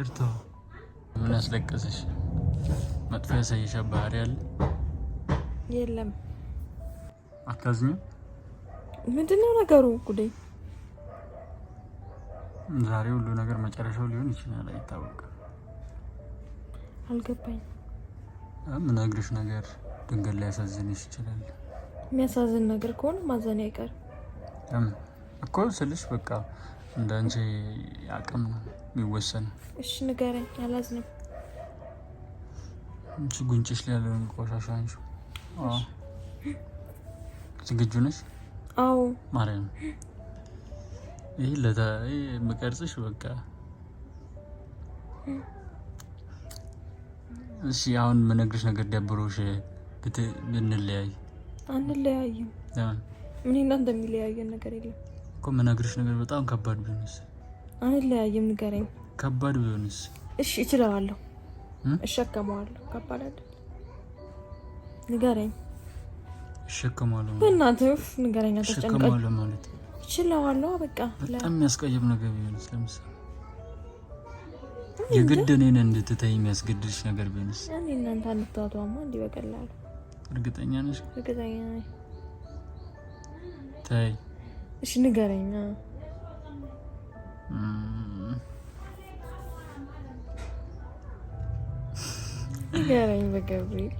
ይቅርታ ምን አስለቀሰሽ? መጥፎ ያሳየሽ ባህሪ አለ? የለም። አታዝኝ? ምንድነው ነገሩ? ጉዴ ዛሬ ሁሉ ነገር መጨረሻው ሊሆን ይችላል፣ አይታወቅም። አልገባኝ። ምነግርሽ ነገር ድንገት ሊያሳዝንሽ ይችላል። የሚያሳዝን ነገር ከሆነ ማዘን አይቀር እኮ ስልሽ በቃ እንዳንቺ አቅም ነው የሚወሰነው። እሺ ንገረኝ፣ አላዝንም። አንቺ ጉንጭሽ ላይ ያለውን ቆሻሻ አንቺ ዝግጁ ነሽ? አዎ ማርያም ይሄ መቀርጽሽ በቃ እሺ። አሁን ምነግርሽ ነገር ደብሮሽ ብንለያይ? አንለያይም። ምን እናንተ የሚለያየን ነገር የለም እኮ። ምነግርሽ ነገር በጣም ከባድ ቢሆንስ? አንለያይም። ንገረኝ። ከባድ ቢሆንስ? እሺ እችለዋለሁ፣ እሸከመዋለሁ። ከባድ አይደል? ንገረኝ። እሸከመዋለሁ በእናትህ ንገረኝ። እሸከመዋለሁ ማለት እችለዋለሁ። በቃ በጣም የሚያስቀይም ነገር ቢሆንስ? ለምሳሌ የግድ እኔን እንድትተይ የሚያስገድድሽ ነገር ቢሆንስ? እኔ እናንተ አንተዋቷማ እንዲህ በቀላሉ። እርግጠኛ ነሽ? እርግጠኛ ነኝ። ተይ እሺ ንገረኝ። ንገረኝ በገብርኤል።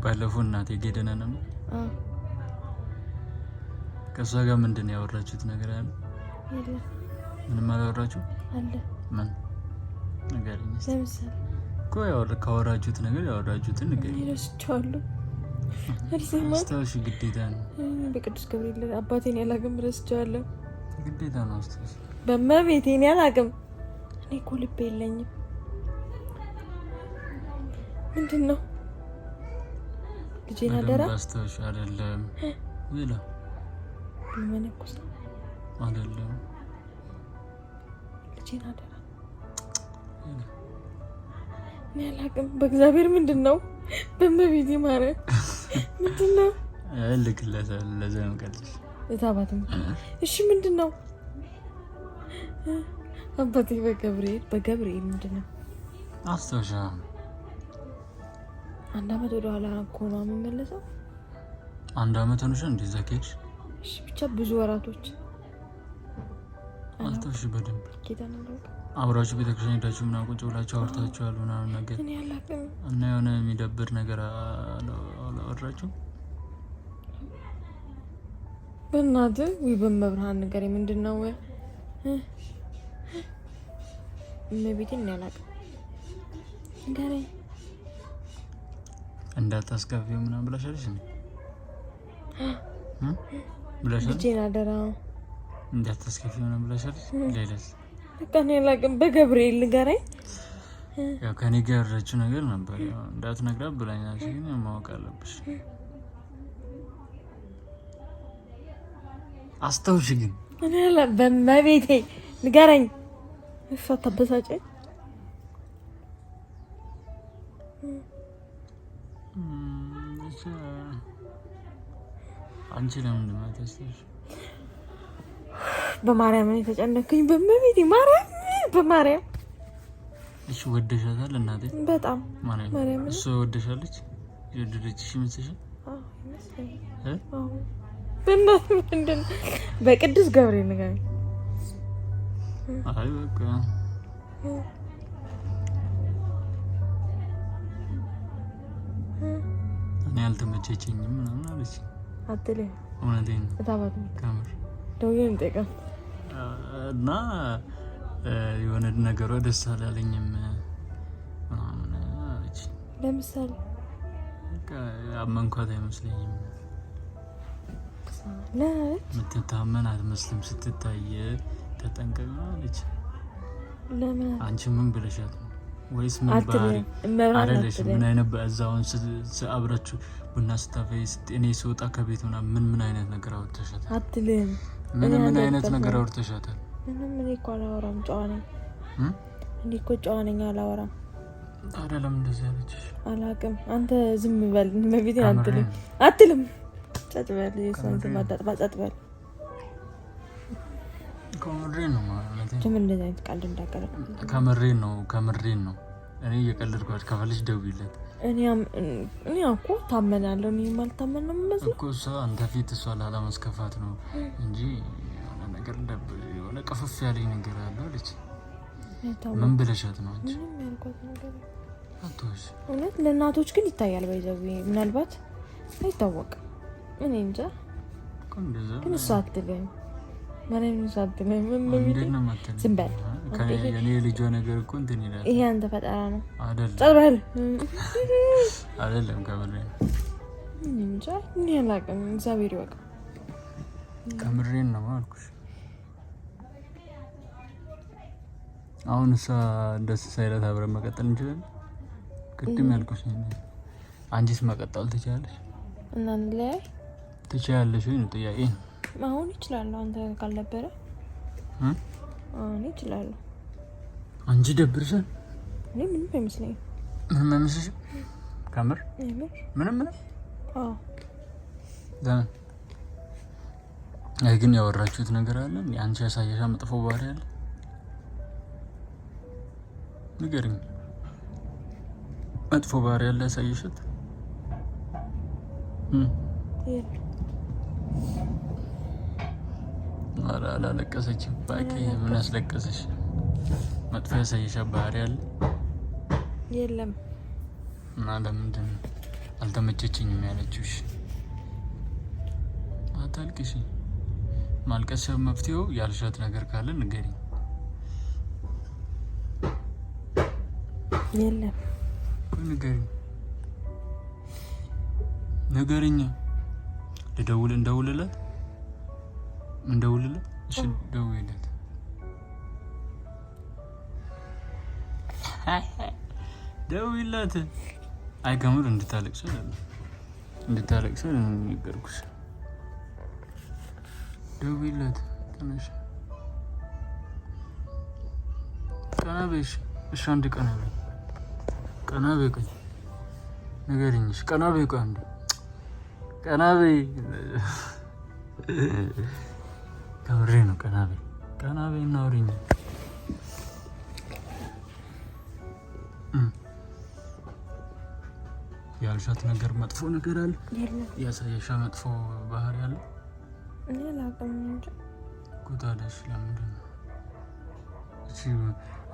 ባለፈው እናቴ ገደና ነው ከሷ ጋር ምንድን ነው ያወራችሁት ነገር አለ? የለም። ምንም አላወራችሁ? አለ። ምን ንገረኝ እስኪ። ለምሳሌ እኮ ካወራችሁት ነገር ያወራችሁትን ንገረኝ። ረስቼዋለሁ። አስታውሽ፣ ግዴታ ነው። በቅዱስ ገብርኤል አባቴን ያላቅም ረስቼዋለሁ። ግዴታ ነው አስታውሽ። በመቤቴን ያላቅም። እኔ እኮ ልብ የለኝም። ምንድን ነው ልጄን አደራ? አስታውሽ። አይደለም ሌላ ለመነኩስ አይደለም። ልጄን አደራ። እኔ አላቅም። በእግዚአብሔር ምንድን ነው? በመቤቴ ማርያም ምንድን ነው? ልክለታል። ለዛ ነው ቀልሽ እታባትም። እሺ ምንድን ነው አባቴ? በገብርኤል ምንድን ነው? አስታውሻ። 1 አመት ወደ ኋላ እኮ ነው የምመለሰው። 1 አመት ሆነሽ እንደዛ ከሄድሽ? እሺ ብቻ ብዙ ወራቶች አስታውሽ በደንብ። ጌታ ነው። አብራችሁ ቤተክርስቲያን ሄዳችሁ ምናምን ቁጭ ብላችሁ አውርታችኋል ምናምን ነገር እኔ አላቅም። እና የሆነ የሚደብር ነገር አላወራችሁ? በእናትህ ወይ በመብርሃን ነገር ምንድን ነው? እመቤቴን እኔ አላቅም። ንገረኝ። እንዳታስከፊው ምናምን ብለሻለሽ እንዴ? ብለሻል? ልጄን አደራ እንዳታስከፊው ምናምን ብለሻለሽ? ሌላስ? በቃ እኔ አላቅም። በገብርኤል ንገረኝ። ያው ከኔ ጋር ያወራችው ነገር ነበር። ያው እንዳትነግራት ብላኛለች፣ ግን ማወቅ አለብሽ። አስታውሽ ግን እኔ በመቤቴ ንገረኝ። እሷ ታበሳጨኝ። አንቺ ለምን ማታስተሽ? በማርያም ነው ተጨነቅኩኝ። በመቤቴ ማርያም፣ በማርያም። እሺ ወደሻታል እናቴ? በጣም ማርያም። እሱ ወደሻለች? የወደደችሽ ይመስልሻል? አዎ። በእናትህ ምንድን በቅዱስ ገብርኤል ነገር? አይ በቃ እኔ አልተመቸችኝም ምናምን አለች። አትልም? እውነቴን ነው። እታባት ከምር ደውዬ እንጠይቀም እና የሆነ ነገሯ ደስ አላለኝም ምናምን አለች። ለምሳሌ በቃ አመንኳት አይመስለኝም። ምትታመን አትመስልም ስትታይ፣ ተጠንቀቅ አለች። ለምን? አንቺ ምን ብለሻት ነው? ወይስ ምን ባህሪ አይደለሽ? ምን አይነት በዛውን አብራችሁ ቡና ስታፈይ እኔ ስወጣ ከቤት ምን አይነት ነገር አውርተሻታል? አትልም? ምን አይነት ነገር አውርተሻታል? ምንም። እኔ እኮ አላወራም፣ ጨዋ ነኝ። እኔ እኮ ጨዋ ነኝ፣ አላወራም። ታዲያ ለምን እንደዚህ አለችሽ? አላውቅም። አንተ ዝም በል። መቤቴ አትልም። ጸጥ በል። የእሷን ስም አታጥፋ። ጸጥ በል። ከምሬ ነው ማለት ጀመር እንደዚህ አይነት ቃል እንዳቀረብ ከምሬን ነው እኔ እየቀለድኳት ከፈልሽ ደውይለት እኔ እኮ ታመናለሁ እኔ ማልታመን ነው መስሎ እኮ እሷ አንተ ፊት እሷ ላለማስከፋት ነው እንጂ የሆነ ነገር የሆነ ቀፈፍ ያለኝ ነገር አለ አለች ምን ብለሻት ነው አንቺ አቶሽ እውነት ለእናቶች ግን ይታያል ባይዘው ምናልባት አይታወቅም እኔ እንጃ ግን እሷ አትልም ማንም ሳትልም ዝም በል የኔ ልጇ ነገር እኮ እንትን ይላል ይሄ አንተ ፈጠራ ነው አይደለም ከምሬ እንጃ እኔ አላውቅም እግዚአብሔር ይወቅ ከምሬን ነው አልኩሽ አሁን እሷ ደስ ሳይላት አብረን መቀጠል እንችላለን ቅድም ያልኩሽ አንቺስ መቀጠል ትችያለሽ እና ላይ ትችያለሽ ወይ ነው ጥያቄ አሁን ይችላል አንተ ካልነበረ አሁን ይችላል አንቺ ደብርሻል እኔ ምንም አይመስለኝም ምንም አይመስልሽም ከምር ምንም አዎ ግን ያወራችሁት ነገር አለ አንቺ ያሳየሻ መጥፎ ባህሪ አለ ንገሪኝ መጥፎ ባህሪ አለ ያሳየሽት አላለቀሰችም ባቂ ምን አስለቀሰሽ መጥፎ ያሳየሻ ባህሪ አለ የለም እና ለምንድን አልተመቸችኝም ያለችሽ አታልቅሽ ማልቀስ መፍትሄው ያልሻት ነገር ካለ ንገሪኝ የለም ንገሪኝ እንደውልለት እሺ ደውይለት ደውይለት አይከምር እንድታለቅሽ ነው የሚገርኩሽ ደውይለት ተነሽ ቀናበሽ እሺ አንድ ቀናበይ ንገሪኝሽ ቀናበይ አንድ ቀናበይ ከምሬ ነው ቀናበይ እናውሪኝ ያልሻት ነገር መጥፎ ነገር አለ ያሳየሻ መጥፎ ባህሪ አለ እኔ ላቀም እንጂ ጉዳዳሽ ለምንድን ነው እሺ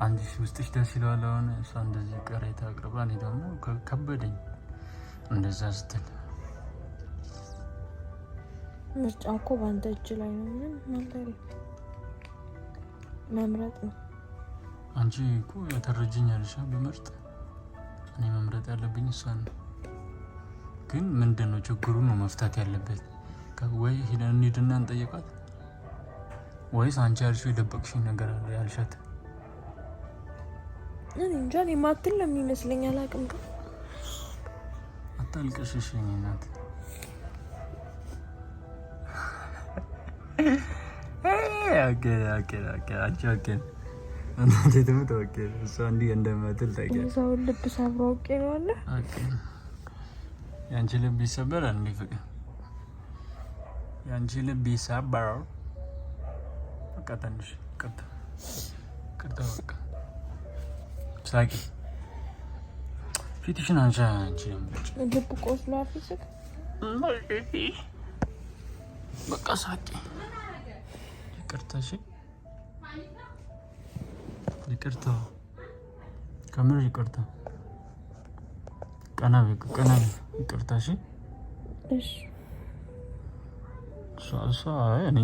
አንቺ ውስጥሽ ደስ ይላል አሁን እሷ እንደዚህ ቀሬታ አቅርባ እኔ ደግሞ ከበደኝ እንደዛ ስትል ምርጫው እኮ ባንተ እጅ ላይ ነው ምንም መምረጥ ነው አንቺ እኮ ያተረጅኛለሽ በመርጥ እኔ መምረጥ ያለብኝ እሷን ግን ምንድነው ችግሩ ነው መፍታት ያለበት ወይ ሄደን እንሂድና እንጠይቃት ወይስ አንቺ ያልሽው የደበቅሽኝ ነገር አለ ያልሻት እኔ እንጃ እኔ ማትል ለሚመስለኝ አላውቅም ግን አታልቅሽሽ እኔ እናት ኦኬ እናቴ ተመጣጣ እሷ እንዲህ እንደማትል ታውቂያለሽ ሰው ልብ ሰብሮ ነው አለ ያንቺ ልብ ይሰበራል እንዴ ፍቅር ያንቺ ልብ ይሰበራል በቃ ትንሽ ቅርታ በቃ ሳቂ ፊትሽን አንቺ ልብ ቆስሎ አፍስክ በቃ ሳቂ ይቅርታ ከምር ይቅርታ ቀናቤ ይቅርታ እሺ እኔ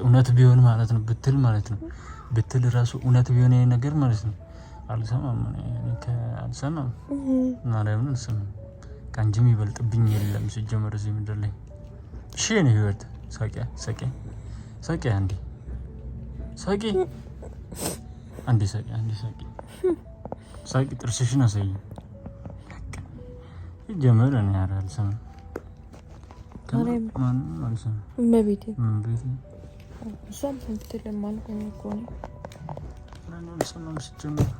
እውነት ቢሆን ማለት ነው ብትል ራሱ እውነት ቢሆን ይሄ ነገር ማለት ነው አልሰማም ማርያምን አልሰማም ከአንቺም ይበልጥብኝ የለም ሲጀመር እዚህ ምድር ላይ እሺ የኔ ህይወት ሳቂ አንዴ ሳቂ ጥርስሽን አሳይ ጀመረ እኔ አልሰማም መቤቴ እሷም ስንትልም አልኩኝ እኮ ነው አልሰማም ሲጀመር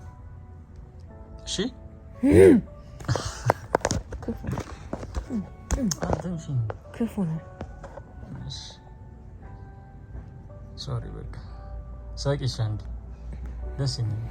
እሺ ክፉ ነው ሶሪ በቃ ሳቂሽ አንዴ ደስ የሚል